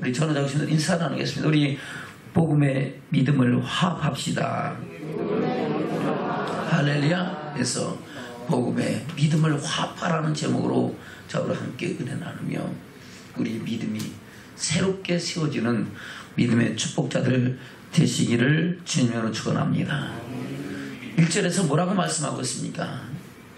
우리 전원자 교수님들 인사 나누겠습니다. 우리 복음의 믿음을 화합합시다. 할렐루야. 그래서 복음의 믿음을 화합하라는 제목으로 저와 함께 은혜 나누며 우리 믿음이 새롭게 세워지는 믿음의 축복자들 되시기를 주님으로 축원합니다. 1절에서 뭐라고 말씀하고 있습니까?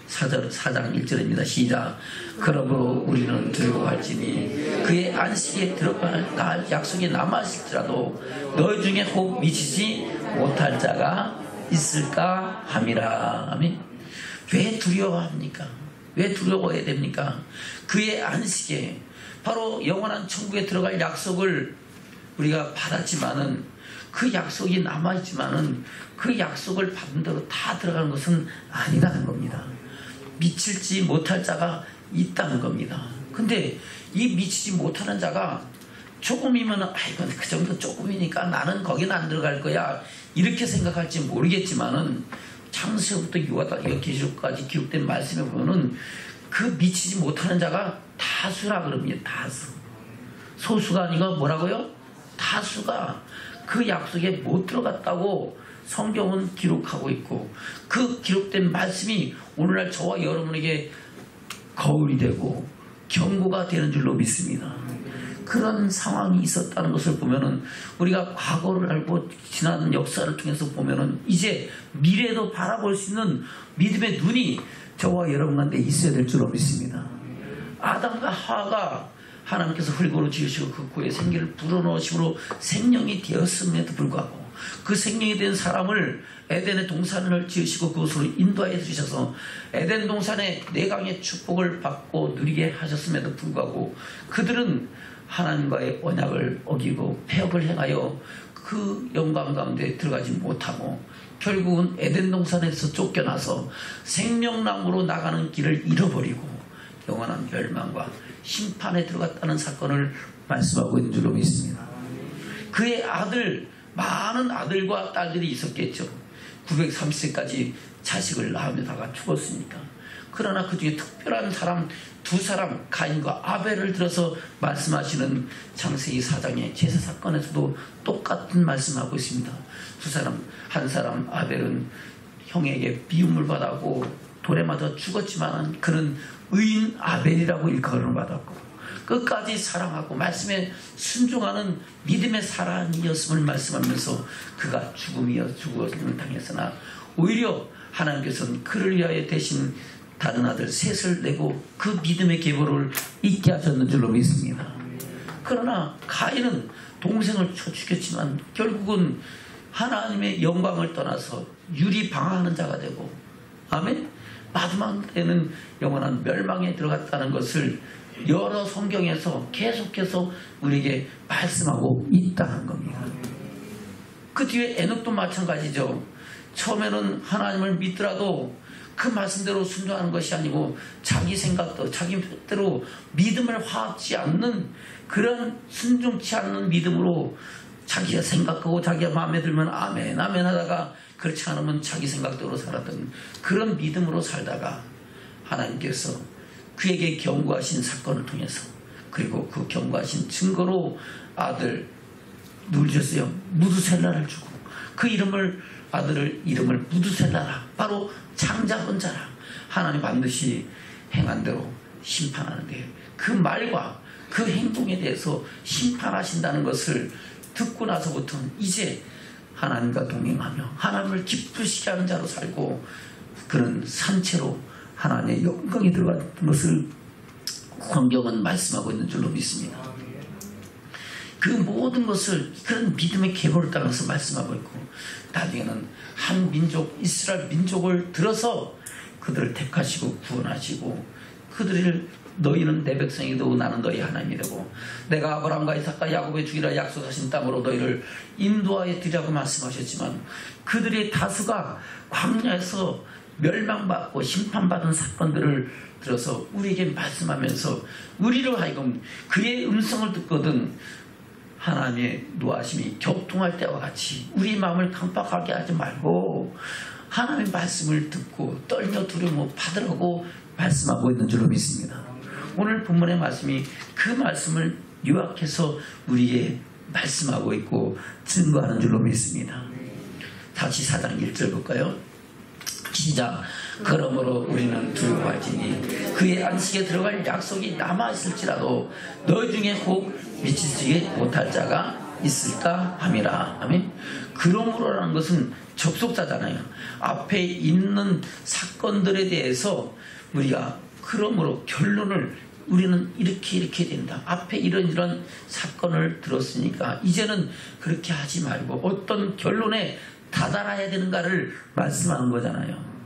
4장 1절입니다. 시작. 그러므로 우리는 두려워할지니 그의 안식에 들어갈 날 약속이 남아있을지라도 너희 중에 혹 미치지 못할 자가 있을까 함이라. 아멘. 왜 두려워합니까? 왜 두려워해야 됩니까? 그의 안식에 바로 영원한 천국에 들어갈 약속을 우리가 받았지만은 그 약속이 남아있지만은 그 약속을 받은 대로 다 들어가는 것은 아니라는 겁니다. 미칠지 못할 자가 있다는 겁니다. 근데 이 미치지 못하는 자가 조금이면 아이고 그 정도 조금이니까 나는 거기는 안 들어갈 거야 이렇게 생각할지 모르겠지만은 창세부터 계시록까지 기록된 말씀에 보면은 그 미치지 못하는 자가 다수라 그럽니다. 다수. 소수가 아니고 뭐라고요? 다수가 그 약속에 못 들어갔다고 성경은 기록하고 있고 그 기록된 말씀이 오늘날 저와 여러분에게 거울이 되고 경고가 되는 줄로 믿습니다. 그런 상황이 있었다는 것을 보면은 우리가 과거를 알고 지난 역사를 통해서 보면은 이제 미래도 바라볼 수 있는 믿음의 눈이 저와 여러분 가운데 있어야 될 줄로 믿습니다. 아담과 하와가 하나님께서 흙으로 지으시고 그 코에 생기를 불어넣으심으로 생명이 되었음에도 불구하고 그 생명이 된 사람을 에덴의 동산을 지으시고 그곳으로 인도하여 주셔서 에덴 동산의 내강의 축복을 받고 누리게 하셨음에도 불구하고 그들은 하나님과의 언약을 어기고 폐역을 행하여 그 영광 가운데 들어가지 못하고 결국은 에덴 동산에서 쫓겨나서 생명나무로 나가는 길을 잃어버리고 영원한 멸망과 심판에 들어갔다는 사건을 말씀하고 있는 줄로 믿습니다. 그의 많은 아들과 딸들이 있었겠죠. 930세까지 자식을 낳으며 다가 죽었으니까. 그러나 그 중에 특별한 사람 두 사람 가인과 아벨을 들어서 말씀하시는 창세기 4장의 제사 사건에서도 똑같은 말씀하고 있습니다. 두 사람, 한 사람 아벨은 형에게 미움을 받았고 돌에 맞아 죽었지만 그는 의인 아벨이라고 일컬음을 받았고 끝까지 사랑하고 말씀에 순종하는 믿음의 사랑이었음을 말씀하면서 그가 죽음을 당했으나 오히려 하나님께서는 그를 위하여 대신 다른 아들 셋을 내고 그 믿음의 계보를 잊게 하셨는 줄로 믿습니다. 그러나 가인은 동생을 쳐 죽였지만 결국은 하나님의 영광을 떠나서 유리방황하는 자가 되고 아멘. 마지막 때는 영원한 멸망에 들어갔다는 것을 여러 성경에서 계속해서 우리에게 말씀하고 있다는 겁니다. 그 뒤에 에녹도 마찬가지죠. 처음에는 하나님을 믿더라도 그 말씀대로 순종하는 것이 아니고 자기 생각도 자기 뜻대로 믿음을 화합지 않는 그런 순종치 않는 믿음으로 자기가 생각하고 자기가 마음에 들면 아멘 아멘 하다가 그렇지 않으면 자기 생각대로 살았던 그런 믿음으로 살다가 하나님께서 그에게 경고하신 사건을 통해서 그리고 그 경고하신 증거로 아들 누르셨어요. 무두셀라를 주고 그 아들을 이름을 무두셀라라 바로 창잡은 자라 하나님 반드시 행한 대로 심판하는데 그 말과 그 행동에 대해서 심판하신다는 것을 듣고 나서부터는 이제 하나님과 동행하며 하나님을 기쁘시게 하는 자로 살고 그런 산채로 하나님의 영광이 들어가는 것을 성경은 말씀하고 있는 줄로 믿습니다. 그 모든 것을 그런 믿음의 계보를 따라서 말씀하고 있고 나중에는 한 민족 이스라엘 민족을 들어서 그들을 택하시고 구원하시고 그들을 너희는 내 백성이고 나는 너희 하나님이 되고 내가 아브라함과 이삭과 야곱에 주기라 약속하신 땅으로 너희를 인도하여 드리라고 말씀하셨지만 그들의 다수가 광야에서 멸망받고 심판받은 사건들을 들어서 우리에게 말씀하면서 우리로 하여금 그의 음성을 듣거든 하나님의 노하심이 격통할 때와 같이 우리 마음을 깜빡하게 하지 말고 하나님의 말씀을 듣고 떨며 두려워 받으라고 말씀하고 있는 줄로 믿습니다. 오늘 본문의 말씀이 그 말씀을 요약해서 우리에게 말씀하고 있고 증거하는 줄로 믿습니다. 다시 4장 1절 볼까요? 시작. 그러므로 우리는 두려워할지니 그의 안식에 들어갈 약속이 남아있을지라도 너희 중에 혹 미치지 못할 자가 있을까 함이라. 아멘. 그러므로라는 것은 접속사잖아요. 앞에 있는 사건들에 대해서 우리가 그러므로 결론을 우리는 이렇게 된다. 앞에 이런 사건을 들었으니까 이제는 그렇게 하지 말고 어떤 결론에 다다라야 되는가를 말씀하는 거잖아요.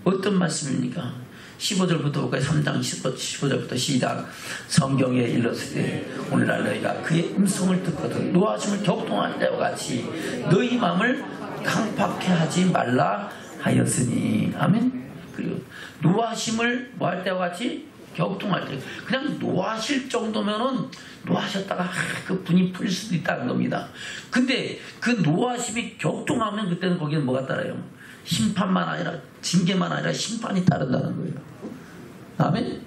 어떤 말씀입니까? 15절부터 볼까요? 3장 15절부터 시작. 성경에 일렀을 때 오늘날 너희가 그의 음성을 듣거든 노하심을 격동할 때와 같이 너희 마음을 강팍해 하지 말라 하였으니. 아멘. 그리고 노하심을 뭐 할 때와 같이 격동할 때, 그냥 노하실 정도면은 노하셨다가 그 분이 풀릴 수도 있다는 겁니다. 근데 그 노하심이 격동하면 그때는 거기는 뭐가 따라요? 심판만 아니라 징계만 아니라 심판이 따른다는 거예요. 아멘.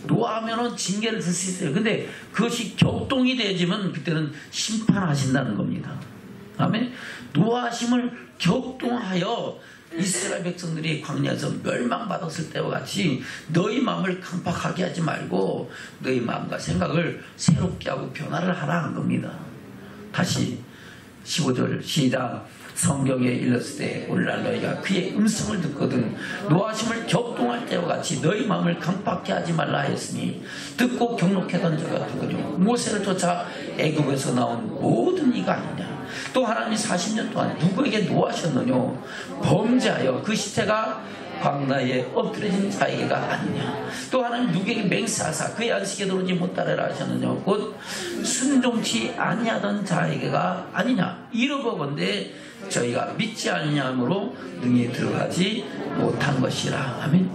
노하면은 징계를 줄 수 있어요. 근데 그것이 격동이 되지만 그때는 심판하신다는 겁니다. 아멘. 노하심을 격동하여 이스라엘 백성들이 광야에서 멸망받았을 때와 같이 너희 마음을 강팍하게 하지 말고 너희 마음과 생각을 새롭게 하고 변화를 하라는 겁니다. 다시 15절 시작. 성경에 일렀을 때 오늘날 너희가 그의 음성을 듣거든 노하심을 격동할 때와 같이 너희 마음을 강팍해 하지 말라 하였으니 듣고 경록했던 자가 누구냐? 모세를 쫓아 애굽에서 나온 모든 이가 아니냐? 또 하나님이 40년 동안 누구에게 노하셨느냐? 범죄하여 그 시체가 광야에 엎드려진 자에게가 아니냐? 또 하나님 누구에게 맹세하사 그의 안식에 들어오지 못하리라 하셨느냐? 곧 순종치 아니하던 자에게가 아니냐? 이러보건대 저희가 믿지 아니함으로 능히 들어가지 못한 것이라. 아멘.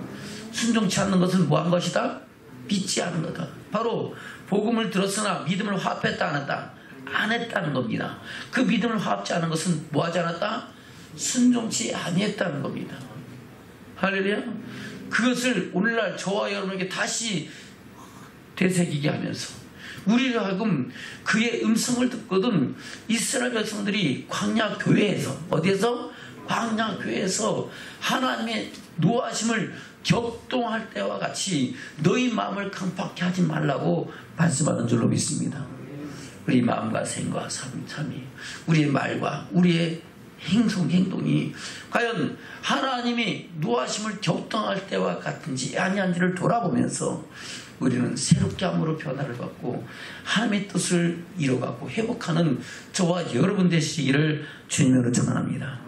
순종치 않는 것은 뭐한 것이다? 믿지 않은 거다. 바로 복음을 들었으나 믿음을 화합했다 안 했다? 안 했다는 겁니다. 그 믿음을 화합지 않은 것은 뭐하지 않았다? 순종치 아니했다는 겁니다. 할렐루야. 그것을 오늘날 저와 여러분에게 다시 되새기게 하면서 우리를 하여금 그의 음성을 듣거든 이스라엘 백성들이 광야 교회에서 어디에서? 광야 교회에서 하나님의 노하심을 격동할 때와 같이 너희 마음을 강팍해 하지 말라고 말씀하는 줄로 믿습니다. 우리 마음과 생각과 삶이 우리의 말과 우리의 행동이 과연 하나님이 노하심을 격동할 때와 같은지 아니한지를 돌아보면서 우리는 새롭게 함으로 변화를 받고 하나님의 뜻을 이뤄가고 회복하는 저와 여러분 되시기를 주님으로 축원합니다.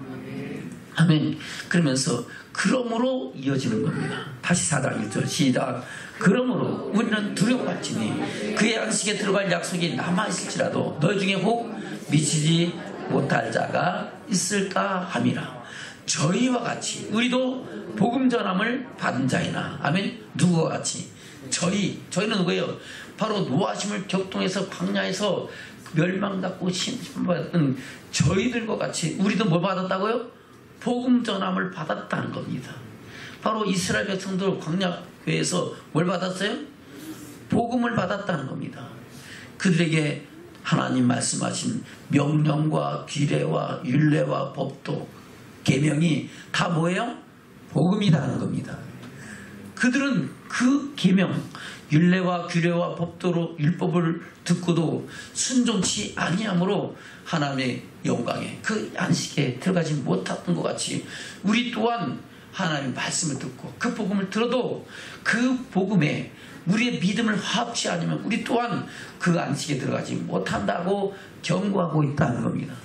아멘. 그러면서 그러므로 이어지는 겁니다. 다시 4장 1절 시작. 그러므로 우리는 두려워할지니 그의 안식에 들어갈 약속이 남아있을지라도 너희 중에 혹 미치지 못할 자가 있을까 함이라. 저희와 같이 우리도 복음 전함을 받은 자이나. 아멘. 누구와 같이? 저희는 누구예요? 바로 노하심을 격동해서 광야에서 멸망받고 심판받은 저희들과 같이 우리도 뭘 받았다고요? 복음 전함을 받았다는 겁니다. 바로 이스라엘 백성들 광야교회에서 뭘 받았어요? 복음을 받았다는 겁니다. 그들에게 하나님 말씀하신 명령과 규례와 율례와 법도 계명이 다 뭐예요? 복음이라는 겁니다. 그들은 그 계명, 율례와 규례와 법도로 율법을 듣고도 순종치 아니함으로 하나님의 영광에 그 안식에 들어가지 못했던 것 같이 우리 또한 하나님의 말씀을 듣고 그 복음을 들어도 그 복음에 우리의 믿음을 화합치 않으면 우리 또한 그 안식에 들어가지 못한다고 경고하고 있다는 겁니다.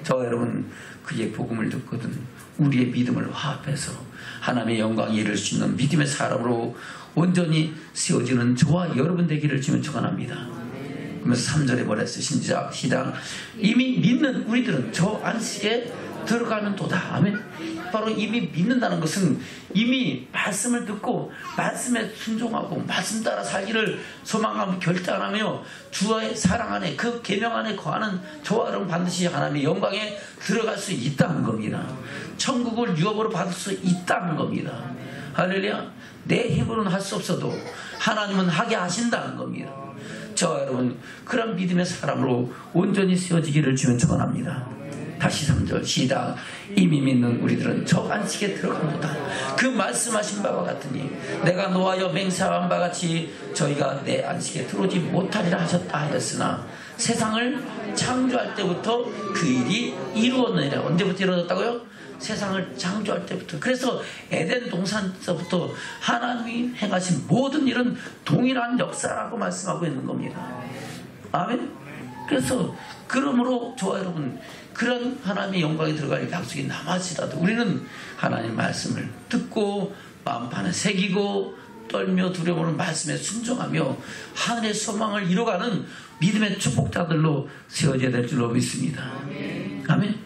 저와 여러분 그의 복음을 듣거든 우리의 믿음을 화합해서 하나님의 영광에 이를 수 있는 믿음의 사람으로 온전히 세워지는 저와 여러분 되기를 주면 축원합니다. 그러면서 3절에 뭐라 했어요? 시작. 이미 믿는 우리들은 저 안식에 들어가는 도다. 아멘. 바로 이미 믿는다는 것은 이미 말씀을 듣고 말씀에 순종하고 말씀 따라 살기를 소망하고 결단하며 주의 사랑 안에 그 계명 안에 거하는 저와 여러분 반드시 하나님의 영광에 들어갈 수 있다는 겁니다. 천국을 유업으로 받을 수 있다는 겁니다. 할렐루야. 내 힘으로는 할 수 없어도 하나님은 하게 하신다는 겁니다. 저와 여러분 그런 믿음의 사람으로 온전히 세워지기를 주면 축원합니다. 다시 3절 시작. 이미 믿는 우리들은 저 안식에 들어간다. 그 말씀하신 바와 같으니 내가 노하여 맹세한 바 같이 저희가 내 안식에 들어오지 못하리라 하셨다 하였으나 세상을 창조할 때부터 그 일이 이루어지느니라. 언제부터 이루어졌다고요? 세상을 창조할 때부터. 그래서 에덴 동산에서부터 하나님이 행하신 모든 일은 동일한 역사라고 말씀하고 있는 겁니다. 아멘. 그래서 그러므로 저와 여러분 그런 하나님의 영광에 들어갈 약속이 남아지라도 우리는 하나님 말씀을 듣고 마음판에 새기고 떨며 두려워하는 말씀에 순종하며 하늘의 소망을 이뤄가는 믿음의 축복자들로 세워져야 될 줄로 믿습니다. 아멘.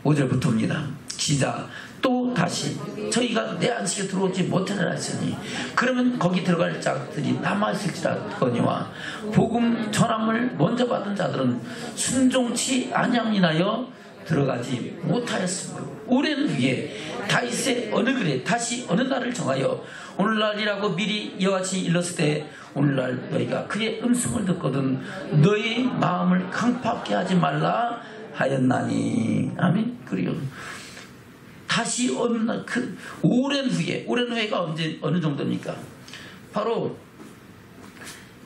5절부터입니다. 시작. 또 다시 저희가 내 안식에 들어오지 못하리라 했으니 그러면 거기 들어갈 자들이 남아있을지라거니와 복음 전함을 먼저 받은 자들은 순종치 아니함이나여 들어가지 못하였으므로 오랜 후에 다윗의 어느 글에 다시 어느 날을 정하여 오늘날이라고 미리 이와 같이 일렀을 때 오늘날 너희가 그의 음성을 듣거든 너희 마음을 강팍게 하지 말라 하였나니. 아멘. 그리고 다시 어느 날 그 오랜 후에가 언제 어느 정도입니까? 바로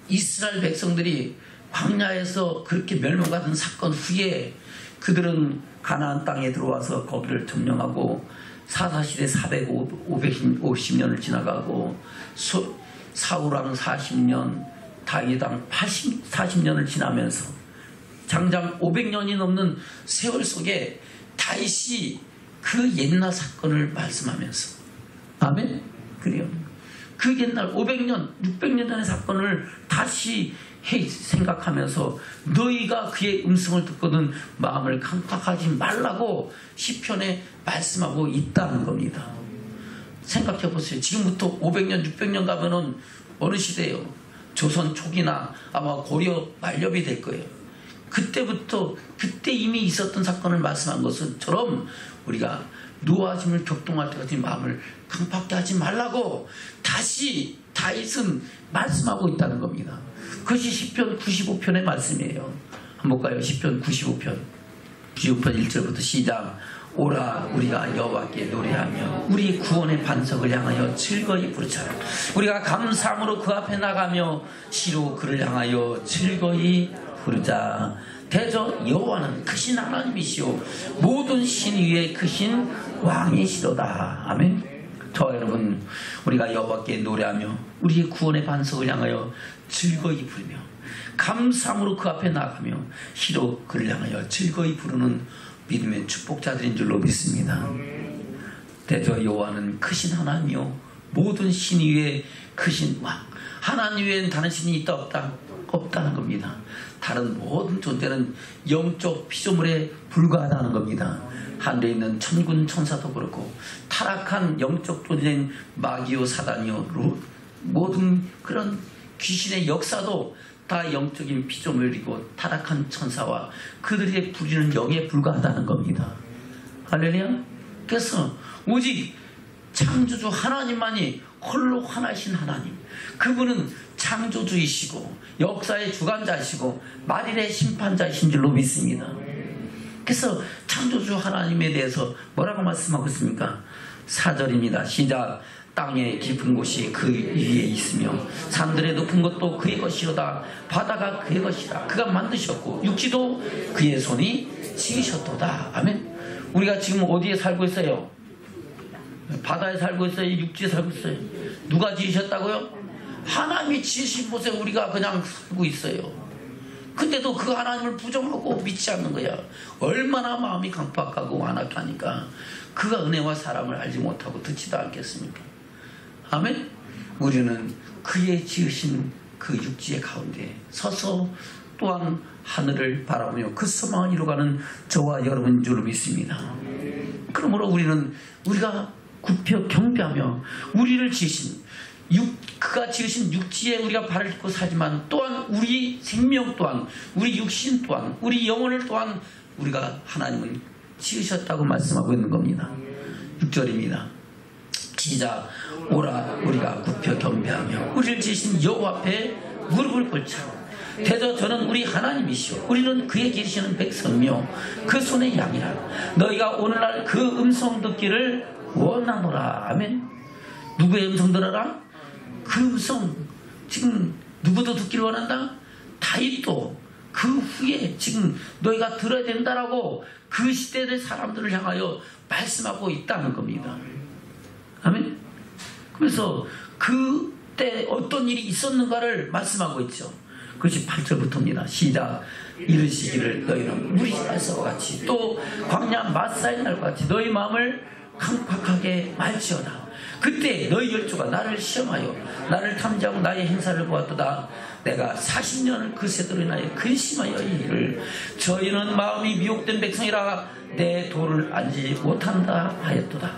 이스라엘 백성들이 광야에서 그렇게 멸망받은 사건 후에 그들은 가나안 땅에 들어와서 거기를 점령하고 사사시대 550년을 지나가고 사울왕 40년, 다윗왕 40년을 지나면서 장장 500년이 넘는 세월 속에 다윗이 그 옛날 사건을 말씀하면서 아멘? 그래요. 그 옛날 500년, 600년 전의 사건을 다시 생각하면서 너희가 그의 음성을 듣거든 마음을 강팍하지 말라고 시편에 말씀하고 있다는 겁니다. 생각해 보세요. 지금부터 500년, 600년 가면은 어느 시대예요? 조선 초기나 아마 고려 말렵이 될 거예요. 그때부터 그때 이미 있었던 사건을 말씀한 것처럼 우리가 노하심을 격동할 때까지 마음을 강팍게 하지 말라고 다시 다윗은 말씀하고 있다는 겁니다. 그것이 시편 95편의 말씀이에요. 한번 볼까요? 시편 95편 1절부터 시작. 오라 우리가 여호와께 노래하며 우리 구원의 반석을 향하여 즐거이 부르자. 우리가 감사함으로 그 앞에 나가며 시로 그를 향하여 즐거이 부르자. 대저 여호와는 크신 하나님이시오 모든 신 위에 크신 왕이시로다. 아멘. 저와 여러분 우리가 여호와께 노래하며 우리의 구원의 반석을 향하여 즐거이 부르며 감사함으로 그 앞에 나가며 시로 그를 향하여 즐거이 부르는 믿음의 축복자들인 줄로 믿습니다. 대저 여호와는 크신 하나님이요 모든 신 위에 크신 왕. 하나님 외에는 다른 신이 있다 없다? 없다는 겁니다. 다른 모든 존재는 영적 피조물에 불과하다는 겁니다. 하늘에 있는 천군 천사도 그렇고 타락한 영적 존재인 마귀요 사단이요 모든 그런 귀신의 역사도 다 영적인 피조물이고 타락한 천사와 그들이 부리는 영에 불과하다는 겁니다. 할렐루야. 그래서 오직 창조주 하나님만이 홀로 하나이신 하나님, 그분은 창조주이시고 역사의 주관자이시고 만일의 심판자이신 줄로 믿습니다. 그래서 창조주 하나님에 대해서 뭐라고 말씀하고 있습니까? 4절입니다. 시작. 땅의 깊은 곳이 그 위에 있으며 산들의 높은 것도 그의 것이로다. 바다가 그의 것이라. 그가 만드셨고 육지도 그의 손이 지으셨도다. 아멘. 우리가 지금 어디에 살고 있어요? 바다에 살고 있어요? 육지에 살고 있어요? 누가 지으셨다고요? 하나님이 지으신 곳에 우리가 그냥 살고 있어요. 근데도 그 하나님을 부정하고 믿지 않는 거야. 얼마나 마음이 강팍하고 완악하니까 그가 은혜와 사랑을 알지 못하고 듣지도 않겠습니까? 아멘. 우리는 그의 지으신 그 육지의 가운데 서서 또한 하늘을 바라보며 그 소망을 이루어가는 저와 여러분인 줄 믿습니다. 그러므로 우리가 굽혀 경배하며 우리를 지으신 그가 지으신 육지에 우리가 발을 딛고 살지만 또한 우리 생명 또한 우리 육신 또한 우리 영혼을 또한 우리가 하나님은 지으셨다고 말씀하고 있는 겁니다. 6절입니다. 시작. 오라 우리가 굽혀 경배하며 우리를 지으신 여호와 앞에 무릎을 꿇자. 대저 저는 우리 하나님이시오. 우리는 그에 계시는 백성이며 그 손의 양이라. 너희가 오늘날 그 음성 듣기를 원하노라. 아멘. 누구의 음성 들어라? 그 음성 지금 누구도 듣기를 원한다? 다윗도 그 후에 지금 너희가 들어야 된다라고 그 시대의 사람들을 향하여 말씀하고 있다는 겁니다. 아멘. 그래서 그때 어떤 일이 있었는가를 말씀하고 있죠. 그것이 8절부터입니다. 시작. 이르시기를 너희는 무리에서 같이 또 광야 마사의 날과 같이 너희 마음을 강팍하게 말지어다. 그때 너희 열조가 나를 시험하여 나를 탐지하고 나의 행사를 보았도다. 내가 40년을 그 새들로 인하여 근심하여 이르기를 저희는 마음이 미혹된 백성이라 내 도를 알지 못한다 하였도다.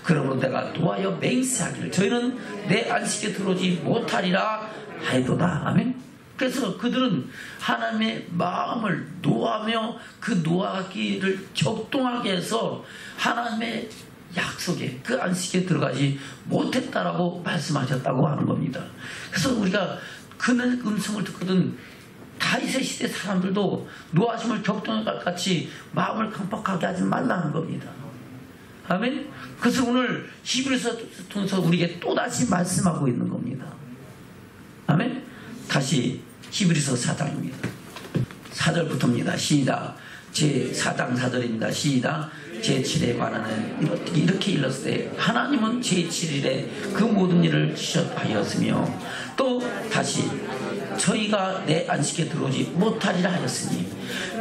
그러므로 내가 노하여 맹세하기를 저희는 내 안식에 들어오지 못하리라 하였도다. 아멘. 그래서 그들은 하나님의 마음을 노하며 그 노하기를 격동하게 해서 하나님의 약속에 그 안식에 들어가지 못했다라고 말씀하셨다고 하는 겁니다. 그래서 우리가 그날 음성을 듣거든 다윗의 시대 사람들도 노하심을 격동할 것 같이 마음을 강팍하게 하지 말라는 겁니다. 아멘. 그래서 오늘 히브리서 통해서 우리에게 또다시 말씀하고 있는 겁니다. 아멘. 다시 히브리서 4장입니다. 4절부터입니다. 시작. 제4장 4절입니다. 시작. 제7에 관하는 이렇게 일렀을 때 하나님은 제7일에 그 모든 일을 지셨하였으며 또 다시 저희가 내 안식에 들어오지 못하리라 하였으니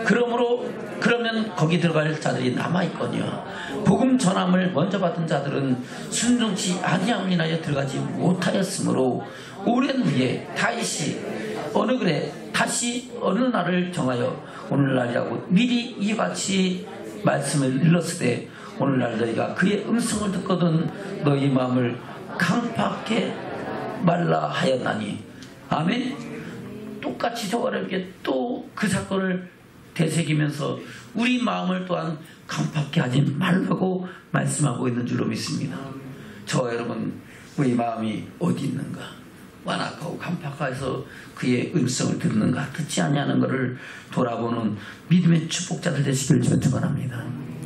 그러면 거기 들어갈 자들이 남아있거니와 복음 전함을 먼저 받은 자들은 순종치 아니함을 인하여 들어가지 못하였으므로 오랜 후에 다시 어느 날을 정하여 오늘날이라고 미리 이와 같이 말씀을 일렀을 때 오늘날 너희가 그의 음성을 듣거든 너희 마음을 강팍하게 말라 하였나니. 아멘. 똑같이 저와에게 또 그 사건을 되새기면서 우리 마음을 또한 강팍하게 하지 말라고 말씀하고 있는 줄로 믿습니다. 저와 여러분 우리 마음이 어디 있는가? 완악하고 강팍해서 그의 음성을 듣는가 듣지 아니하는 것을 돌아보는 믿음의 축복자들 되시길 축원합니다.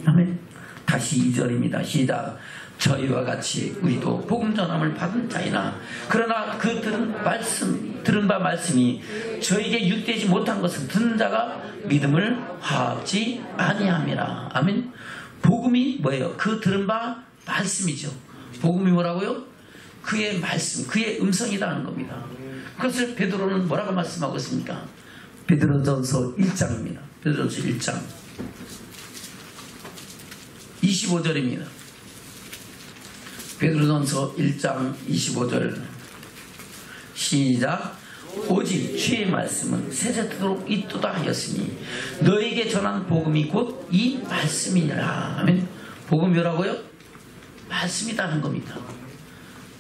아멘. 다시 2절입니다. 시작. 저희와 같이 우리도 복음 전함을 받은 자이나 그러나 그 들은 바 말씀이 저에게 유대지 못한 것은 듣는 자가 믿음을 화합지 아니함이라. 아멘. 복음이 뭐예요? 그 들은 바 말씀이죠. 복음이 뭐라고요? 그의 말씀, 그의 음성이라는 겁니다. 그것을 베드로는 뭐라고 말씀하고 있습니까? 베드로전서 1장입니다. 베드로전서 1장 25절입니다. 베드로전서 1장 25절 시작. 오직 주의 말씀은 세세토록 있도다 하였으니 너에게 전한 복음이 곧 이 말씀이니라. 아멘. 복음이 뭐라고요? 말씀이라는 겁니다.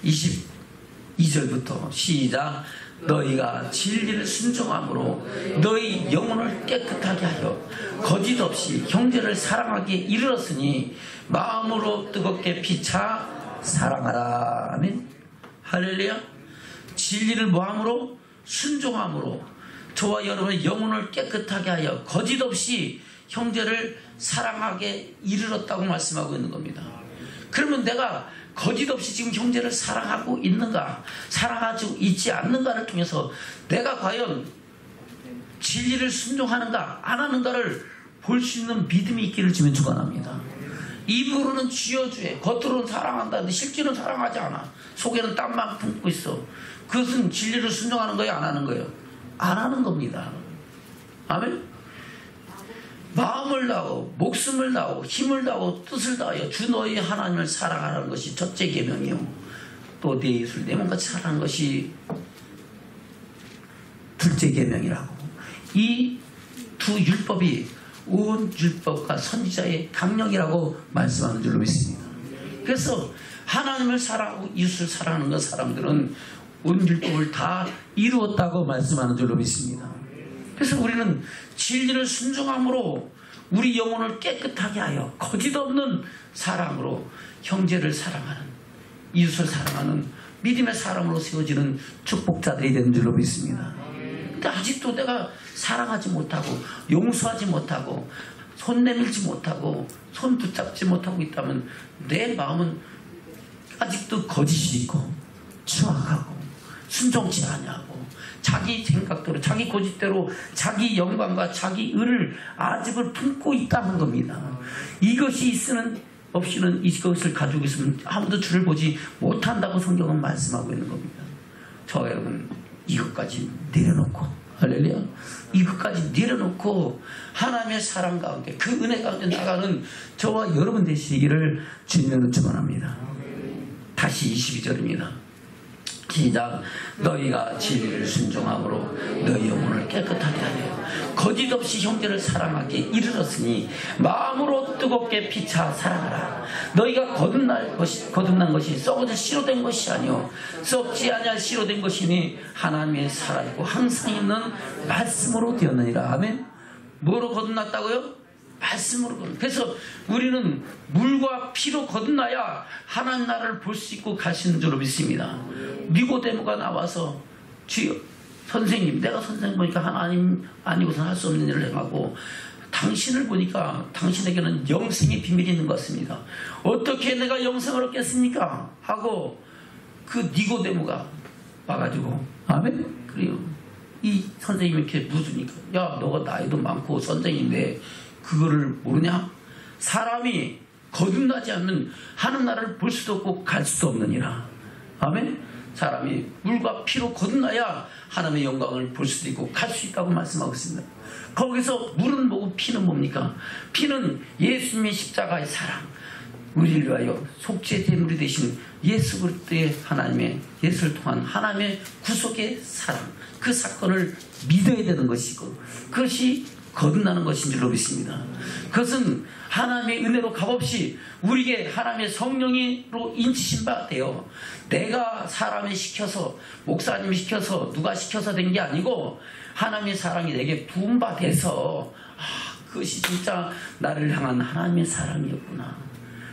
22절부터 시작. 너희가 진리를 순종함으로 너희 영혼을 깨끗하게 하여 거짓 없이 형제를 사랑하기에 이르렀으니 마음으로 뜨겁게 피차 사랑하라. 아멘. 할렐루야. 진리를 뭐함으로? 순종함으로 저와 여러분의 영혼을 깨끗하게 하여 거짓 없이 형제를 사랑하게 이르렀다고 말씀하고 있는 겁니다. 그러면 내가 거짓 없이 지금 형제를 사랑하고 있는가, 사랑하지 있지 않는가를 통해서 내가 과연 진리를 순종하는가 안 하는가를 볼 수 있는 믿음이 있기를 주면 축원합니다. 입으로는 주여 주의, 겉으로는 사랑한다는데 실제로는 사랑하지 않아. 속에는 땀만 품고 있어. 그것은 진리를 순종하는 거예요, 안 하는 거예요? 안 하는 겁니다. 아멘. 마음을 다하고 목숨을 다하고 힘을 다하고 뜻을 다하여 주 너희 하나님을 사랑하는 것이 첫째 계명이요 또 내 이웃을 내 몸같이 사랑하는 것이 둘째 계명이라고. 이 두 율법이 온 율법과 선지자의 강령이라고 말씀하는 줄로 믿습니다. 그래서 하나님을 사랑하고 이웃을 사랑하는 것 사람들은 온 율법을 다 이루었다고 말씀하는 줄로 믿습니다. 그래서 우리는 진리를 순종함으로 우리 영혼을 깨끗하게 하여 거짓 없는 사랑으로 형제를 사랑하는, 이웃을 사랑하는 믿음의 사람으로 세워지는 축복자들이 되는 줄로 믿습니다. 근데 아직도 내가 사랑하지 못하고 용서하지 못하고 손 내밀지 못하고 손 붙잡지 못하고 있다면 내 마음은 아직도 거짓이 있고 추악하고 순종치 않냐고 자기 생각대로 자기 고집대로 자기 영광과 자기 의를 아직을 품고 있다는 겁니다. 이것이 있으는 없이는 이것을 가지고 있으면 아무도 주를 보지 못한다고 성경은 말씀하고 있는 겁니다. 저 여러분 이것까지 내려놓고 할렐루야 이것까지 내려놓고 하나님의 사랑 가운데 그 은혜 가운데 나가는 저와 여러분 되시기를 주님으로 축원합니다. 다시 22절입니다. 시작. 너희가 진리를 순종함으로 너희 영혼을 깨끗하게 하려 거짓 없이 형제를 사랑하기에 이르렀으니 마음으로 뜨겁게 피차 사랑하라. 너희가 거듭난 것이 썩어질 씨로 된 것이 아니요 썩지 아니할 씨로 된 것이니 하나님의 살아있고 항상 있는 말씀으로 되었느니라. 아멘. 뭐로 거듭났다고요? 말씀으로. 그래서 우리는 물과 피로 거듭나야 하나님 나라를 볼 수 있고 갈 수 있는 줄로 믿습니다. 니고데모가 나와서 주여 선생님 내가 선생님 보니까 하나님 아니고서는 할 수 없는 일을 행하고 당신을 보니까 당신에게는 영생의 비밀이 있는 것 같습니다. 어떻게 내가 영생을 얻겠습니까? 하고 그 니고데모가 와가지고 아멘? 그래요. 이 선생님이 이렇게 묻으니까 야 너가 나이도 많고 선생인데 그거를 모르냐? 사람이 거듭나지 않으면 하는 나라를 볼 수도 없고 갈 수도 없느니라. 아멘? 사람이 물과 피로 거듭나야 하나님의 영광을 볼 수도 있고 갈 수 있다고 말씀하고 있습니다. 거기서 물은 뭐고 피는 뭡니까? 피는 예수님의 십자가의 사랑, 우리를 위하여 속죄의 제물이 되신 예수 그리스도의 하나님의 예수를 통한 하나님의 구속의 사랑, 그 사건을 믿어야 되는 것이고 그것이 거듭나는 것인 줄로 믿습니다. 그것은 하나님의 은혜로 값없이 우리에게 하나님의 성령으로 인치신 바 되어 내가 사람이 시켜서 목사님이 시켜서 누가 시켜서 된 게 아니고 하나님의 사랑이 내게 부은 바 돼서 그것이 진짜 나를 향한 하나님의 사랑이었구나.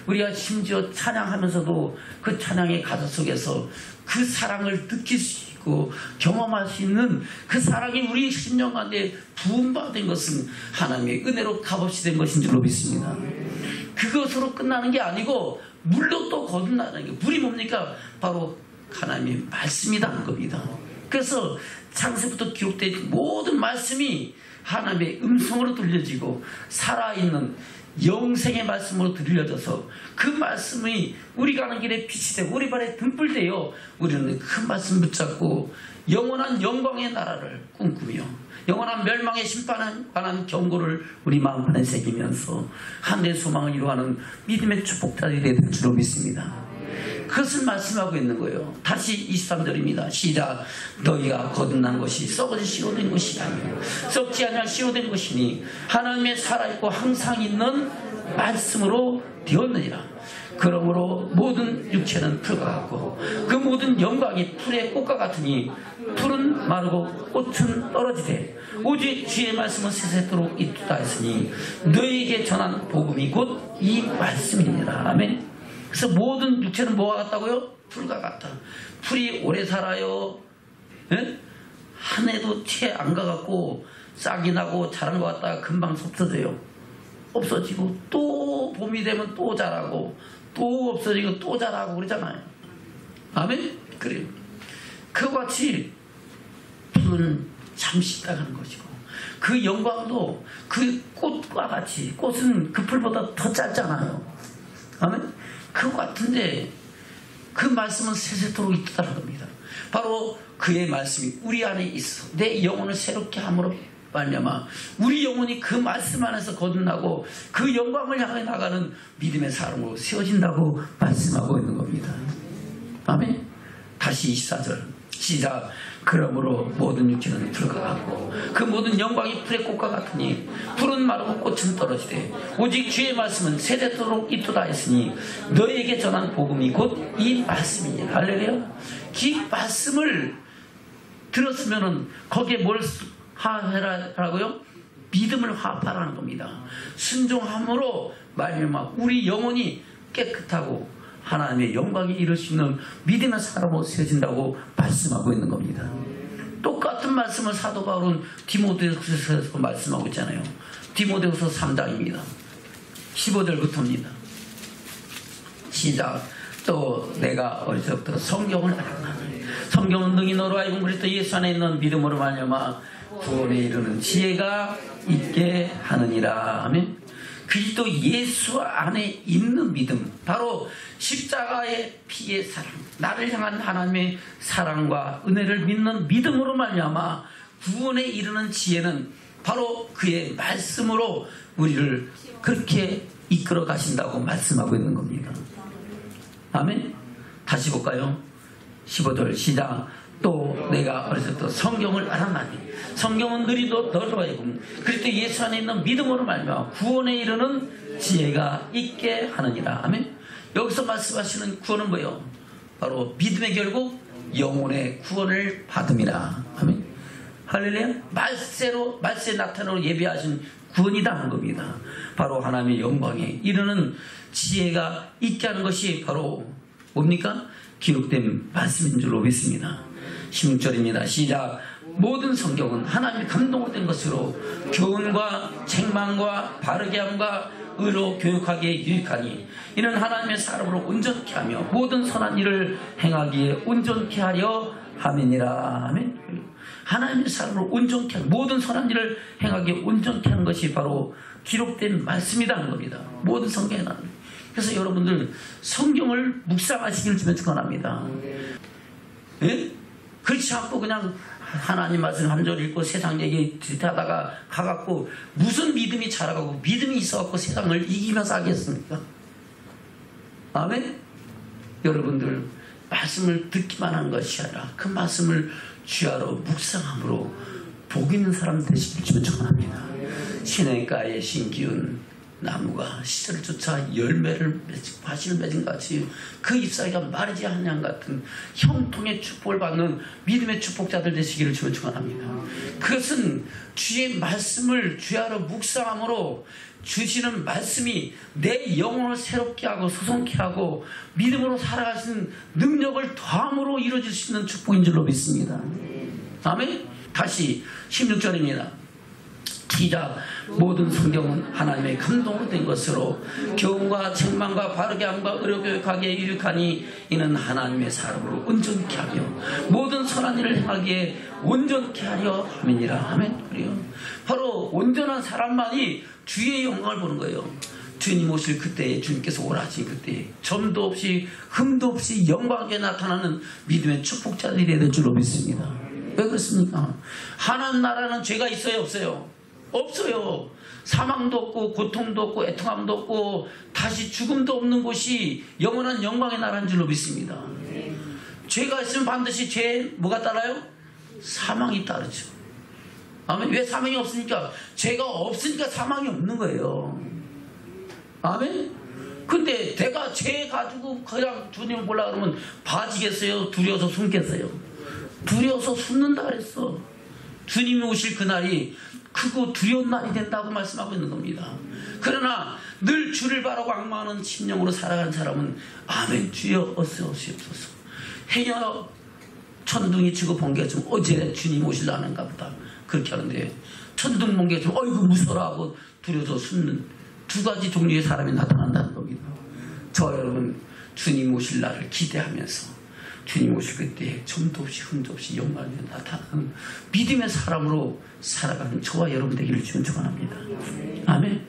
우리가 심지어 찬양하면서도 그 찬양의 가사 속에서 그 사랑을 느낄 수 있고 경험할 수 있는 그 사랑이 우리 심령 가운데 부음받은 것은 하나님의 은혜로 값없이 된 것인 줄로 믿습니다. 그것으로 끝나는 게 아니고 물로 또 거듭나는 게 물이 뭡니까? 바로 하나님의 말씀이라는 겁니다. 그래서 창세부터 기록된 모든 말씀이 하나님의 음성으로 들려지고 살아있는 영생의 말씀으로 들려져서 그 말씀이 우리 가는 길에 빛이 되고 우리 발에 등불 되어 우리는 그 말씀 붙잡고 영원한 영광의 나라를 꿈꾸며 영원한 멸망의 심판에 관한 경고를 우리 마음판에 새기면서 하늘의 소망을 이루어가는 믿음의 축복자들이 될 줄로 믿습니다. 그것을 말씀하고 있는 거예요. 다시 23절입니다. 시작. 너희가 거듭난 것이 썩어질 씨로 된 것이 아니요 썩지 아니할 씨로 된 것이니 하나님의 살아있고 항상 있는 말씀으로 되었느니라. 그러므로 모든 육체는 풀과 같고 그 모든 영광이 풀의 꽃과 같으니 풀은 마르고 꽃은 떨어지되 오직 주의 말씀은 세세토록 있다 했으니 너희에게 전한 복음이 곧 이 말씀이니라. 아멘. 그래서 모든 육체는 뭐와 같다고요? 풀과 같다. 풀이 오래 살아요. 예? 한 해도 채 안 가갖고 싹이 나고 자란 것 같다가 금방 없어져요. 없어지고 또 봄이 되면 또 자라고 또 없어지고 또 자라고 그러잖아요. 아멘? 그래요. 그와 같이 풀은 잠시 있다가는 것이고 그 영광도 그 꽃과 같이 꽃은 그 풀보다 더 짧잖아요. 아멘? 그와 같은데 그 말씀은 세세토록 있다는 겁니다. 바로 그의 말씀이 우리 안에 있어 내 영혼을 새롭게 함으로 말미암아 우리 영혼이 그 말씀 안에서 거듭나고 그 영광을 향해 나가는 믿음의 사람으로 세워진다고 말씀하고 있는 겁니다. 아멘. 다시 24절 시작. 그러므로 모든 육체는 풀과 같고 그 모든 영광이 풀의 꽃과 같으니 풀은 마르고 꽃은 떨어지되 오직 주의 말씀은 세대토록 있도다 했으니 너희에게 전한 복음이 곧 이 말씀이니. 할렐루야. 이 말씀을 들었으면은 거기에 뭘 하라고요? 믿음을 화합하라는 겁니다. 순종함으로 말미암아 우리 영혼이 깨끗하고 하나님의 영광이 이룰 수 있는 믿음의 사람으로 세워진다고 말씀하고 있는 겁니다. 똑같은 말씀을 사도 바울은 디모데후서에서 말씀하고 있잖아요. 디모데후서 3장입니다. 15절부터입니다. 시작. 또 내가 어릴 때부터 성경을 알았나니 성경은 능히 너로 하여금 그리스도 예수 안에 있는 믿음으로 말미암아 구원에 이르는 지혜가 있게 하느니라. 아멘. 그리스도 예수 안에 있는 믿음, 바로 십자가의 피의 사랑, 나를 향한 하나님의 사랑과 은혜를 믿는 믿음으로 말미암아 구원에 이르는 지혜는 바로 그의 말씀으로 우리를 그렇게 이끌어 가신다고 말씀하고 있는 겁니다. 아멘. 다시 볼까요? 15절 시작. 또 내가 어렸을 때 성경을 알았나니 성경은 너로 하여금 그리스도 예수 안에 있는 믿음으로 말미암아 구원에 이르는 지혜가 있게 하느니라. 아멘. 여기서 말씀하시는 구원은 뭐예요? 바로 믿음의 결국 영혼의 구원을 받음이라. 아멘. 할렐루야. 말세 나타나로 예비하신 구원이다 하는 겁니다. 바로 하나님의 영광에 이르는 지혜가 있게 하는 것이 바로 뭡니까? 기록된 말씀인 줄로 믿습니다. 16절입니다. 시작. 모든 성경은 하나님의 감동으로 된 것으로 교훈과 책망과 바르게 함과 의로 교육하기에 유익하니 이는 하나님의 사람으로 온전케 하며 모든 선한 일을 행하기에 온전케 하려 함이니라. 아멘. 하나님의 사람으로 온전케 하는 모든 선한 일을 행하기에 온전케 하는 것이 바로 기록된 말씀이라는 겁니다. 모든 성경에 나옵니다. 그래서 여러분들 성경을 묵상하시기를 주면 축원합니다. 예? 그렇지 않고 그냥 하나님 말씀 한 절 읽고 세상 얘기 들이다가 가갖고 무슨 믿음이 자라가고 믿음이 있어갖고 세상을 이기면서 하겠습니까? 아멘? 여러분들 말씀을 듣기만 하는 것이 아니라 그 말씀을 주야로 묵상함으로 복 있는 사람 되시길 주면 축원합니다. 시냇가에 심기운 나무가 시절을 쫓아 열매를 맺고 과실을 맺은 같이 그 잎사귀가 마르지 않는 양 같은 형통의 축복을 받는 믿음의 축복자들 되시기를 주면 축원합니다. 그것은 주의 말씀을 주야로 묵상함으로 주시는 말씀이 내 영혼을 새롭게 하고 소성케 하고 믿음으로 살아가시는 능력을 더함으로 이루어질 수 있는 축복인 줄로 믿습니다. 아멘. 다시 16절입니다. 시작. 모든 성경은 하나님의 감동으로 된 것으로 교훈과 책망과 바르게 함과 의료교육하기에 유익하니 이는 하나님의 사람으로 온전케 하며 모든 선한 일을 행하기에 온전케 하려 함이니라. 아멘. 그래요. 바로 온전한 사람만이 주의 영광을 보는 거예요. 주님 오실 그때에 주님께서 오라지 그때에 점도 없이 흠도 없이 영광하게 나타나는 믿음의 축복자들이 될 줄로 믿습니다. 왜 그렇습니까? 하나님 나라는 죄가 있어요 없어요? 없어요. 사망도 없고 고통도 없고 애통함도 없고 다시 죽음도 없는 곳이 영원한 영광의 나라인 줄로 믿습니다. 죄가 있으면 반드시 죄에 뭐가 따라요? 사망이 따르죠. 아멘. 왜 사망이 없으니까? 죄가 없으니까 사망이 없는 거예요. 아멘. 근데 내가 죄 가지고 그냥 주님을 보려고 그러면 봐지겠어요? 두려워서 숨겠어요? 두려워서 숨는다 그랬어. 주님이 오실 그날이 크고 두려운 날이 된다고 말씀하고 있는 겁니다. 그러나 늘 주를 바라고 악마하는 심령으로 살아가는 사람은 아멘 주여 어서오시옵소서. 해녀 천둥이 치고 번개가 좀 어제 주님 오실라는가 보다 그렇게 하는데 천둥 번개가 좀 어이구 무서워라 하고 두려워서 숨는 두 가지 종류의 사람이 나타난다는 겁니다. 저 여러분 주님 오실 날을 기대하면서 주님 오실 그때 점도 없이 흠도 없이 영광이 나타나는 믿음의 사람으로 살아가는 저와 여러분 되기를 주는 축원합니다. 아멘.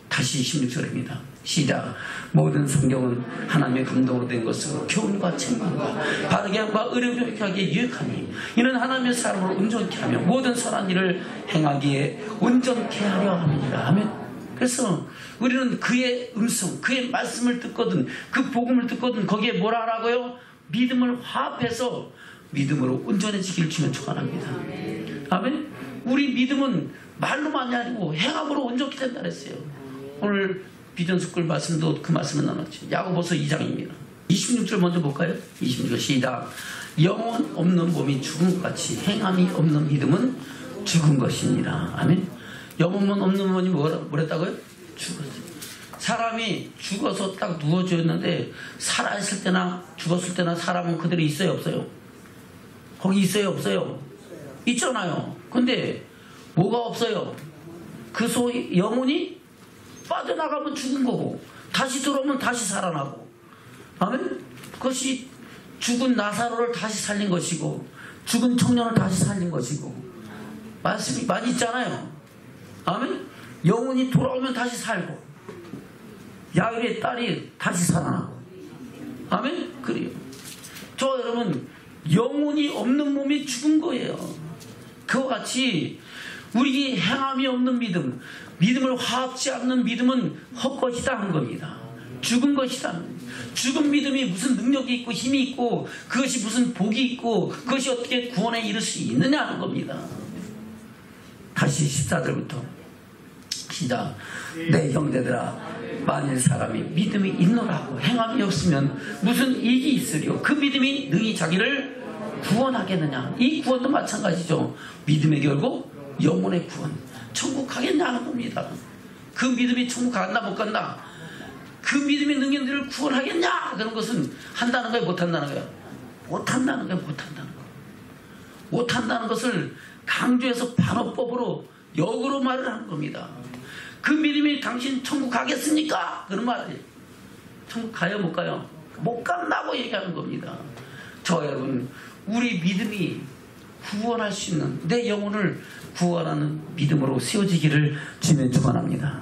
다시 16절입니다. 시작. 모든 성경은 하나님의 감동으로 된 것으로 교훈과 책망과 바르게 함과 의료교육하기에 유익하니 이는 하나님의 사람으로 온전케 하며 모든 선한 일을 행하기에 온전케 하려 함이니라. 아멘. 그래서 우리는 그의 음성, 그의 말씀을 듣거든 그 복음을 듣거든 거기에 뭐라 하라고요? 믿음을 화합해서 믿음으로 온전해지기를 주면 축원합니다. 아멘. 우리 믿음은 말로만이 아니고 행함으로 온전히 된다 그랬어요. 오늘 비전스쿨 말씀도 그 말씀을 나눴죠. 야고보서 2장입니다. 26절 먼저 볼까요? 26절 시작. 영혼 없는 몸이 죽은 것 같이 행함이 없는 믿음은 죽은 것이니라. 아멘. 영혼 없는 몸이 뭐랬다고요? 죽었어요. 사람이 죽어서 딱 누워졌는데 살아있을 때나 죽었을 때나 사람은 그대로 있어요 없어요? 거기 있어요 없어요? 있잖아요. 근데 뭐가 없어요? 그 소위 영혼이 빠져나가면 죽은 거고 다시 들어오면 다시 살아나고, 아멘? 그것이 죽은 나사로를 다시 살린 것이고 죽은 청년을 다시 살린 것이고, 말씀이 많이 있잖아요. 아멘? 영혼이 돌아오면 다시 살고 야일의 딸이 다시 살아나고, 아멘? 그래요. 저 여러분, 영혼이 없는 몸이 죽은 거예요. 그와 같이 우리 행함이 없는 믿음, 믿음을 화합지 않는 믿음은 헛것이다 하는 겁니다. 죽은 것이다. 죽은 믿음이 무슨 능력이 있고 힘이 있고 그것이 무슨 복이 있고 그것이 어떻게 구원에 이를 수 있느냐 하는 겁니다. 다시 14절부터 시작. 내 형제들아, 만일 사람이 믿음이 있노라고 행함이 없으면 무슨 이익이 있으리요? 그 믿음이 능히 자기를 구원하겠느냐? 이 구원도 마찬가지죠. 믿음의 결국 영혼의 구원, 천국 가겠냐는 겁니다. 그 믿음이 천국 간다 못 간다, 그 믿음의 능력이 너를 구원하겠냐? 그런 것은 한다는 거예요, 못한다는 거예요? 못한다는 거예요, 못한다는 거. 못한다는 것을 강조해서 반어법으로 역으로 말을 하는 겁니다. 그 믿음이 당신 천국 가겠습니까? 그런 말이에요. 천국 가요, 못 가요? 못 간다고 얘기하는 겁니다. 저 여러분, 우리 믿음이 구원할 수 있는, 내 영혼을 구원하는 믿음으로 세워지기를 주면 축원합니다.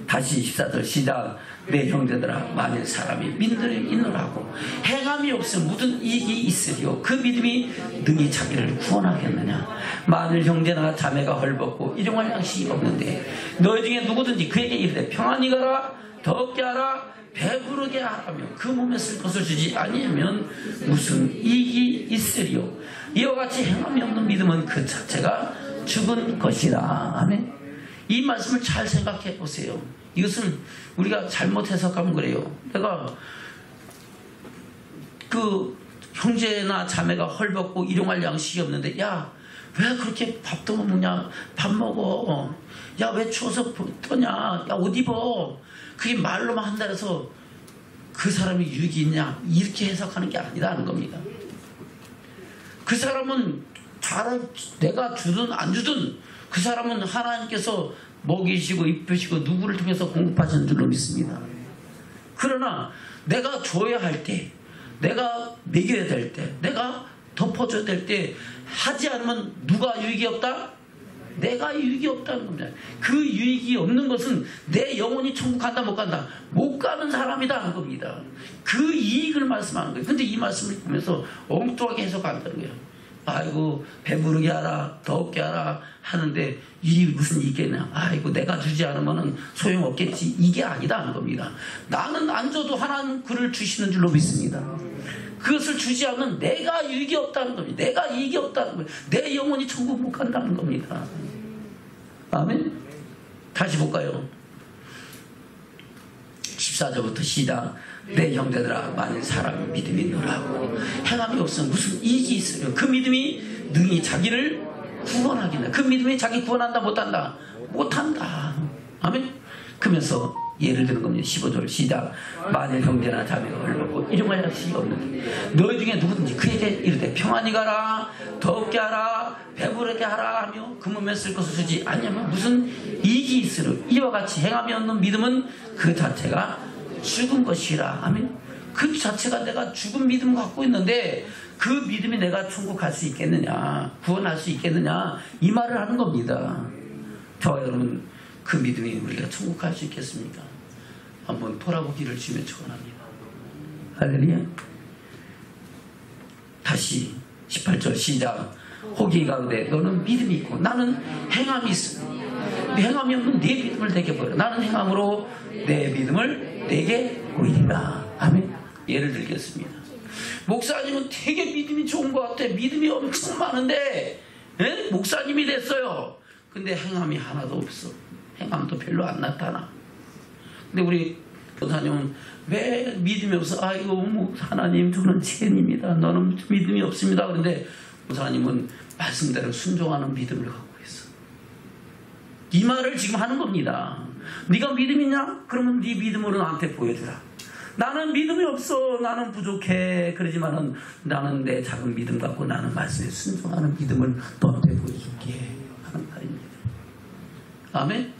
다시 14절 시작. 내 형제들아, 만일 사람이 믿음이 있노라고 행함이 없으면 무슨 이익이 있으리요? 그 믿음이 능히 자기를 구원하겠느냐? 만일 형제나 자매가 헐벗고 일용할 양식이 없는데 너희 중에 누구든지 그에게 이르되 평안히 가라, 덥게 하라, 배부르게 하라며 그 몸에 쓸 것을 주지 아니하면 무슨 이익이 있으리요? 이와 같이 행함이 없는 믿음은 그 자체가 죽은 것이라. 아멘. 이 말씀을 잘 생각해 보세요. 이것을 우리가 잘못 해석하면 그래요. 내가 그 형제나 자매가 헐벗고 일용할 양식이 없는데, 야, 왜 그렇게 밥도 못 먹냐? 밥 먹어. 야, 왜 추워서 떠냐? 야, 옷 입어. 그게 말로만 한다 해서 그 사람이 유익이 있냐? 이렇게 해석하는 게 아니라는 겁니다. 그 사람은 내가 주든 안 주든 그 사람은 하나님께서 먹이시고 입히시고 누구를 통해서 공급하시는 줄로 믿습니다. 그러나 내가 줘야 할 때, 내가 먹여야 될 때, 내가 덮어줘야 될 때 하지 않으면 누가 유익이 없다? 내가 유익이 없다는 겁니다. 그 유익이 없는 것은 내 영혼이 천국 간다 못 간다? 못 가는 사람이다 하는 겁니다. 그 이익을 말씀하는 거예요. 근데 이 말씀을 보면서 엉뚱하게 해석한다는 거예요. 아이고, 배부르게 하라, 더럽게 하라 하는데 이 무슨 이익이냐? 아이고, 내가 주지 않으면 소용없겠지. 이게 아니다 하는 겁니다. 나는 안 줘도 하나님 그를 주시는 줄로 믿습니다. 그것을 주지 않으면 내가 유익이 없다는 겁니다. 내가 이익이 없다는 거예요. 내 영혼이 천국 못 간다는 겁니다. 아멘. 다시 볼까요? 14절부터 시작. 내 형제들아, 만일 사람이 믿음이 있노라고 행함이 없으면 무슨 이익이 있으려? 그 믿음이 능히 자기를 구원하겠나? 그 믿음이 자기 구원한다 못한다? 못한다. 아멘. 그러면서 예를 드는 겁니다. 15절 시작. 만일 형제나 자매가 헐벗고 일용할 양식이 없는데 너희 중에 누구든지 그에게 이르되 평안히 가라, 덥게 하라, 배부르게 하라 하며 그 몸에 쓸 것을 주지 아니하면 무슨 이익이 있으려? 이와 같이 행함이 없는 믿음은 그 자체가 죽은 것이라. 아멘. 그 자체가 내가 죽은 믿음을 갖고 있는데 그 믿음이 내가 천국 갈 수 있겠느냐, 구원할 수 있겠느냐, 이 말을 하는 겁니다. 저 여러분, 그 믿음이 우리가 천국 갈 수 있겠습니까? 한번 돌아보기를 주면 축원합니다. 할렐루야. 다시 18절 시작. 호기가 그대 너는 믿음이 있고 나는 행함이 있어. 행함이 없는 네 믿음을 내게 보여라. 나는 행함으로 내 믿음을 내게 보이리라. 아멘. 예를 들겠습니다. 목사님은 되게 믿음이 좋은 것 같아. 믿음이 엄청 많은데 목사님이 됐어요. 근데 행함이 하나도 없어. 행함도 별로 안 나타나. 근데 우리 목사님은 왜 믿음이 없어? 아이고, 뭐 하나님 저는 죄인입니다. 너는 믿음이 없습니다. 그런데 목사님은 말씀대로 순종하는 믿음을 갖고 있어. 이 말을 지금 하는 겁니다. 네가 믿음 있냐? 그러면 네 믿음으로 나한테 보여주라. 나는 믿음이 없어. 나는 부족해. 그러지만은 나는 내 작은 믿음 갖고 나는 말씀에 순종하는 믿음을 너한테 보여줄게 하는 말입니다. 아멘.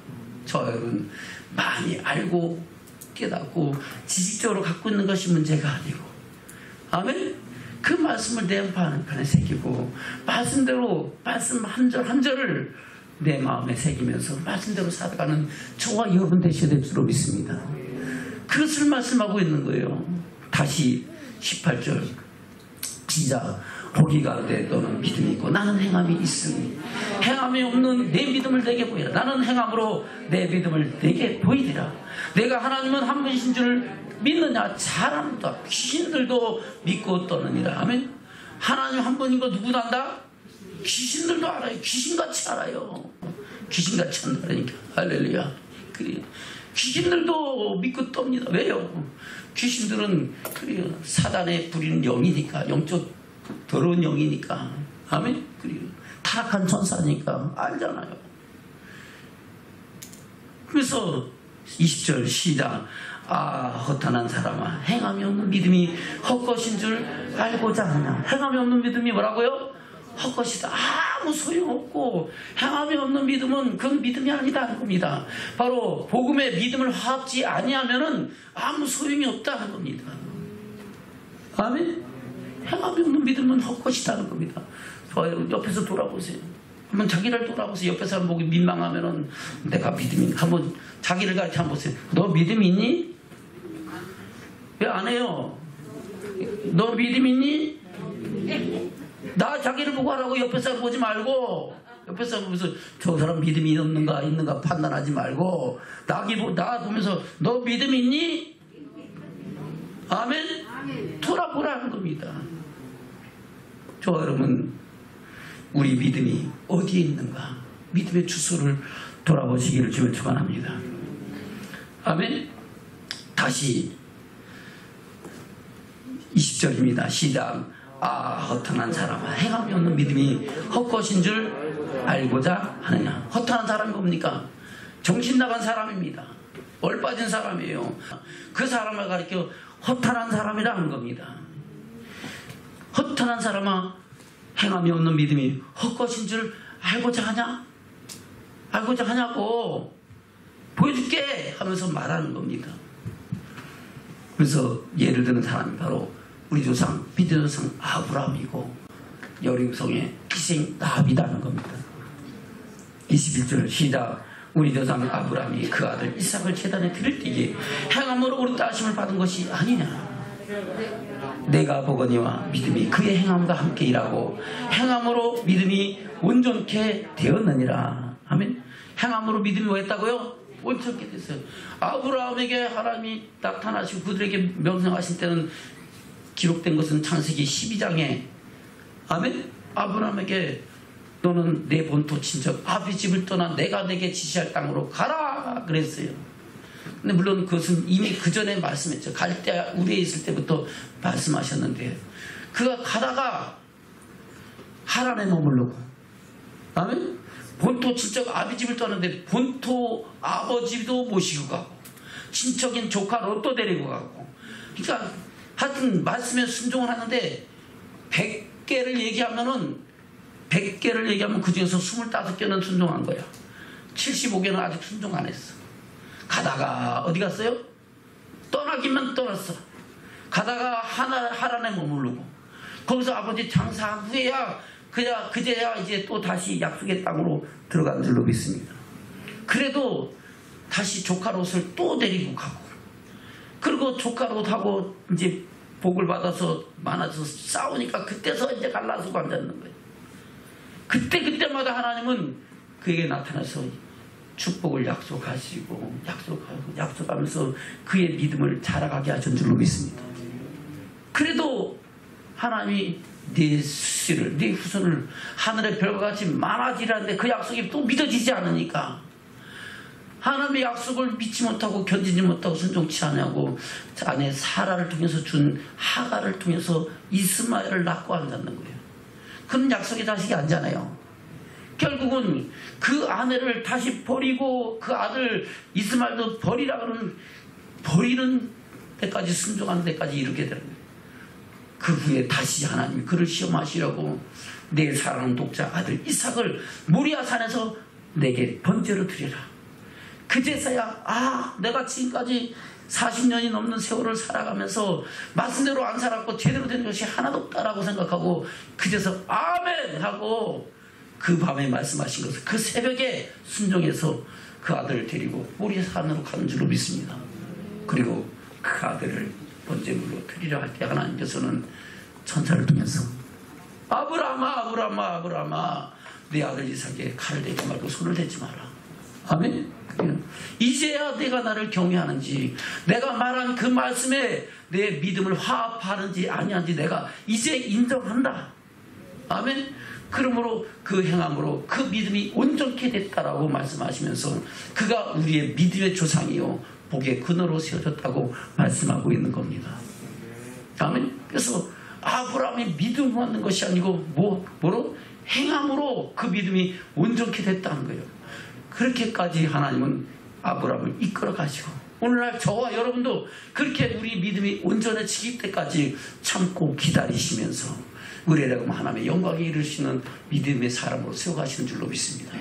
저 여러분 많이 알고 깨닫고 지식적으로 갖고 있는 것이 문제가 아니고, 아멘. 그 말씀을 내 마음에 새기고 말씀대로 말씀 한 절 한 절을 내 마음에 새기면서 말씀대로 살아가는 저와 여러분 되셔야 될 줄로 믿습니다. 그것을 말씀하고 있는 거예요. 다시 18절 시작. 보기 가운데 너는 믿음이 있고 나는 행함이 있으니 행함이 없는 내 믿음을 내게 보이라. 나는 행함으로 내 믿음을 내게 보이리라. 내가 하나님은 한 분이신 줄 믿느냐? 사람도 귀신들도 믿고 떠느니라. 아멘. 하나님 한 분인 거 누구도 안다? 귀신들도 알아요. 귀신같이 알아요. 귀신같이 한다니까. 할렐루야. 그래요. 귀신들도 믿고 떱니다. 왜요? 귀신들은 그래요. 사단의 부리는 영이니까, 영적 더러운 영이니까. 아멘. 그래요. 타락한 천사니까 알잖아요. 그래서 20절 시작. 아, 허탄한 사람아, 행함이 없는 믿음이 헛것인 줄 알고자 하냐. 행함이 없는 믿음이 뭐라고요? 헛것이다. 아무 소용없고 행함이 없는 믿음은 그건 믿음이 아니다는 겁니다. 바로 복음의 믿음을 화합지 아니하면은 아무 소용이 없다는 겁니다. 아멘. 행함이 없는 믿음은 헛것이다는 겁니다. 좋아요. 옆에서 돌아보세요. 한번 자기를 돌아보세요. 옆에 사람 보기 민망하면은 내가 믿음이 한번 자기를 같이 한번 보세요. 너 믿음 있니? 왜 안 해요? 너 믿음 있니? 나 자기를 보고 하라고. 옆에 사람 보지 말고, 옆에 사람 보면서 저 사람 믿음이 있는가 판단하지 말고 나 보면서 너 믿음 있니? 아멘. 돌아보라는 겁니다. 저 여러분, 우리 믿음이 어디에 있는가? 믿음의 주소를 돌아보시기를 주를 축원합니다. 아멘. 다시 20절입니다. 시작. 아, 허탄한 사람아, 행함이 없는 믿음이 헛것인 줄 알고자 하느냐. 허탄한 사람이 뭡니까? 정신 나간 사람입니다. 얼빠진 사람이에요. 그 사람을 가리켜 허탄한 사람이라는 겁니다. 허탄한 사람아, 행함이 없는 믿음이 헛것인 줄 알고자 하냐? 알고자 하냐고 보여줄게 하면서 말하는 겁니다. 그래서 예를 드는 사람이 바로 우리 조상, 믿음의 조상 아브라함이고 여림성의 기생 나합이라는 겁니다. 21절 시작. 우리 조상 아브라함이 그 아들 이삭을 제단에 드릴 때에 행함으로 우리 따심을 받은 것이 아니냐. 내가 보거니와 믿음이 그의 행함과 함께 일하고 행함으로 믿음이 온전케 되었느니라. 아멘. 행함으로 믿음이 뭐 했다고요? 온전케 됐어요. 아브라함에게 하나님이 나타나시고 그들에게 명령하신 때는 기록된 것은 창세기 12장에 아멘. 아브라함에게 너는 내 본토 친척 아비 집을 떠나 내가 내게 지시할 땅으로 가라 그랬어요. 근데 물론 그것은 이미 그 전에 말씀했죠. 갈 때 우리에 있을 때부터 말씀하셨는데 그가 가다가 하란에 머무르고 아멘. 본토 친척 아비 집을 떠났는데 본토 아버지도 모시고 가고 친척인 조카 롯도 데리고 가고, 그러니까 하여튼 말씀에 순종을 하는데 100개를 얘기하면 그 중에서 25개는 순종한 거야. 75개는 아직 순종 안 했어. 가다가 어디 갔어요? 떠나기만 떠났어. 가다가 하란에 머무르고 거기서 아버지 장사한 후에야 그제야 이제 또 다시 약속의 땅으로 들어간 줄로 믿습니다. 그래도 다시 조카 롯을 또 데리고 가고, 그리고 조카 롯하고 이제 복을 받아서 많아서 싸우니까 그때서 이제 갈라서고 앉았는 거예요. 그때마다 하나님은 그에게 나타나서 축복을 약속하면서 그의 믿음을 자라가게 하신 줄로 믿습니다. 그래도 하나님이 네 후손을 하늘의 별과 같이 많아지라는데 그 약속이 또 믿어지지 않으니까 하나님의 약속을 믿지 못하고 견디지 못하고 순종치 않냐고 아내 사라를 통해서 준 하가를 통해서 이스마엘을 낳고 앉았는 거예요. 그는 약속의 자식이 아니잖아요. 결국은 그 아내를 다시 버리고 그 아들 이스마엘도 버리라 그러는 버리는 때까지 순종하는 데까지 이르게 되는 거예요. 그 후에 다시 하나님이 그를 시험하시려고 내 사랑하는 독자 아들 이삭을 모리아 산에서 내게 번제로 드리라. 그제서야 내가 지금까지 40년이 넘는 세월을 살아가면서 말씀대로 안 살았고 제대로 된 것이 하나도 없다라고 생각하고 그제서 아멘 하고 그 밤에 말씀하신 것을 그 새벽에 순종해서 그 아들을 데리고 모리아 산으로 가는 줄로 믿습니다. 그리고 그 아들을 번제물로 드리려 할 때 하나님께서는 천사를 통해서 아브라함아 내 아들 이삭에 칼을 대지 말고 손을 대지 마라. 아멘. 이제야 내가 나를 경외하는지 내가 말한 그 말씀에 내 믿음을 화합하는지 아니한지 내가 이제 인정한다. 아멘. 그러므로 그 행함으로 그 믿음이 온전케 됐다라고 말씀하시면서 그가 우리의 믿음의 조상이요 복의 근원으로 세워졌다고 말씀하고 있는 겁니다. 아멘. 그래서 아브라함이 믿음으로 얻는 것이 아니고 뭐로? 행함으로 그 믿음이 온전케 됐다는 거예요. 그렇게까지 하나님은 아브라함을 이끌어 가시고 오늘날 저와 여러분도 그렇게 우리 믿음이 온전해지기 때까지 참고 기다리시면서 의뢰라고 하나님의 영광에 이르시는 믿음의 사람으로 세워가시는 줄로 믿습니다.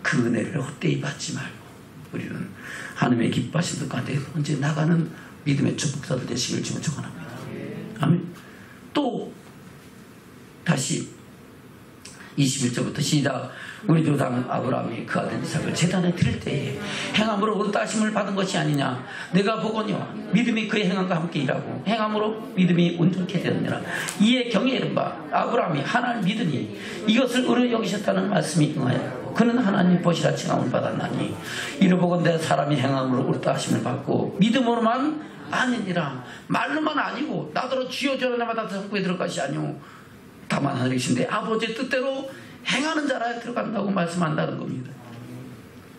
그 은혜를 헛되이 받지 말고 우리는 하나님의 기뻐하신 것 가운데 언제 나가는 믿음의 축복자들 되시길 주님 축원합니다. 아멘. 또 다시 21절부터 시작. 우리 조상 아브라함이 그 아들 이삭을 제단에 드릴 때에 행함으로 의따심을 받은 것이 아니냐. 내가 보거니와 믿음이 그의 행함과 함께 일하고 행함으로 믿음이 온전케 되었느니라. 이에 경에 이른 바 아브라함이 하나님을 믿으니 이것을 의로 여기셨다는 말씀이 응하였고 그는 하나님 보시라 칭함을 받았나니 이를 보고 내 사람이 행함으로 의따심을 받고 믿음으로만 아니니라. 말로만 아니고 나더러 주여 저런 날마다 성부에 들어갈 것이 아니오 다만 하늘이신데 아버지의 뜻대로 행하는 자라에 들어간다고 말씀한다는 겁니다.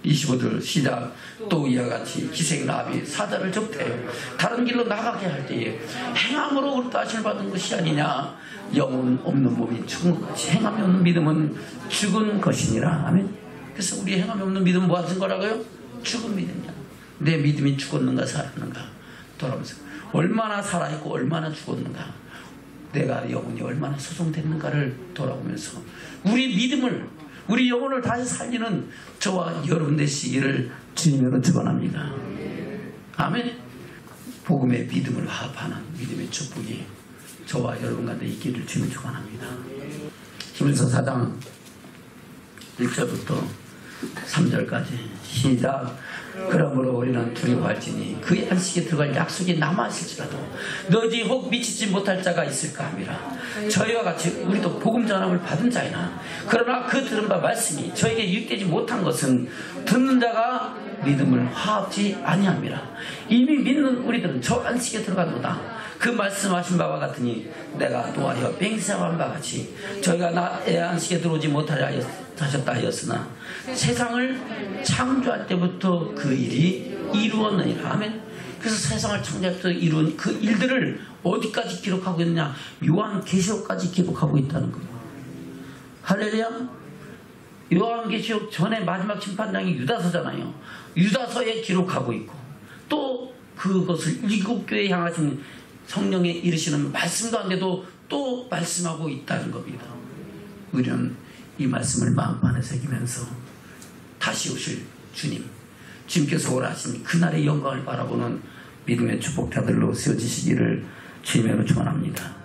25절 시작. 또 이와 같이 기생 라합이 사자를 접대하여 다른 길로 나가게 할 때에 행함으로 의따심을 받은 것이 아니냐. 영혼 없는 몸이 죽은 것 같이 행함이 없는 믿음은 죽은 것이니라. 아멘. 그래서 우리 행함이 없는 믿음은 뭐 하는 거라고요? 죽은 믿음이야. 내 믿음이 죽었는가 살았는가 돌아보면서 얼마나 살아있고 얼마나 죽었는가 내가 영혼이 얼마나 소송됐는가를 돌아보면서 우리 믿음을 우리 영혼을 다시 살리는 저와 여러분 되시기를 주님으로 축원합니다. 아멘. 복음의 믿음을 화합하는 믿음의 축복이 저와 여러분 가운데 있기를 주님 축원합니다. 히브리서 4장 1절부터 3절까지 시작. 그러므로 우리는 두려워할지니 그의 안식에 들어갈 약속이 남아있을지라도 너희 혹 미치지 못할 자가 있을까 함이라. 저희와 같이 우리도 복음 전함을 받은 자이나 그러나 그 들은 바 말씀이 저에게 유익되지 못한 것은 듣는 자가 믿음을 화합지 아니함이라. 이미 믿는 우리들은 저 안식에 들어가도다. 그 말씀하신 바와 같으니 내가 노하여 맹세한 바 같이 저희가 나의 안식에 들어오지 못하려 하셨다 하였으나 세상을 창조할 때부터 그 일이 이루었느니라. 아멘. 그래서 세상을 창조할 때부터 이룬 그 일들을 어디까지 기록하고 있느냐. 요한계시록까지 기록하고 있다는 거예요. 할렐루야. 요한계시록 전에 마지막 심판장이 유다서잖아요. 유다서에 기록하고 있고 또 그것을 일곱 교회에 향하신 성령에 이르시는 말씀 가운데도 또 말씀하고 있다는 겁니다. 우리는 이 말씀을 마음 안에 새기면서 다시 오실 주님께서 오라 하신 그날의 영광을 바라보는 믿음의 축복자들로 세워지시기를 주님으로 축원합니다.